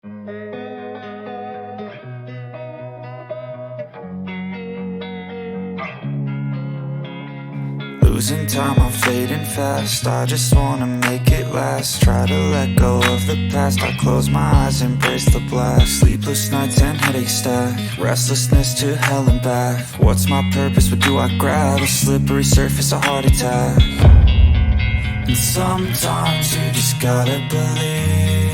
Losing time, I'm fading fast. I just wanna make it last. Try to let go of the past. I close my eyes, embrace the blast. Sleepless nights and headaches stack. Restlessness to hell and back. What's my purpose? What do I grab? A slippery surface, a heart attack. And sometimes you just gotta believe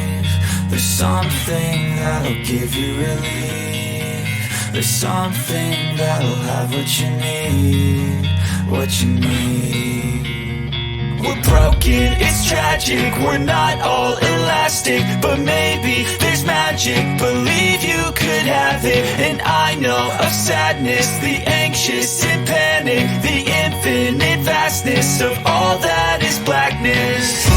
there's something that'll give you relief. There's something that'll have what you need, what you need. We're broken, it's tragic, we're not all elastic, but maybe there's magic. Believe you could have it. And I know of sadness, the anxious and panic, the infinite vastness of all that is blackness.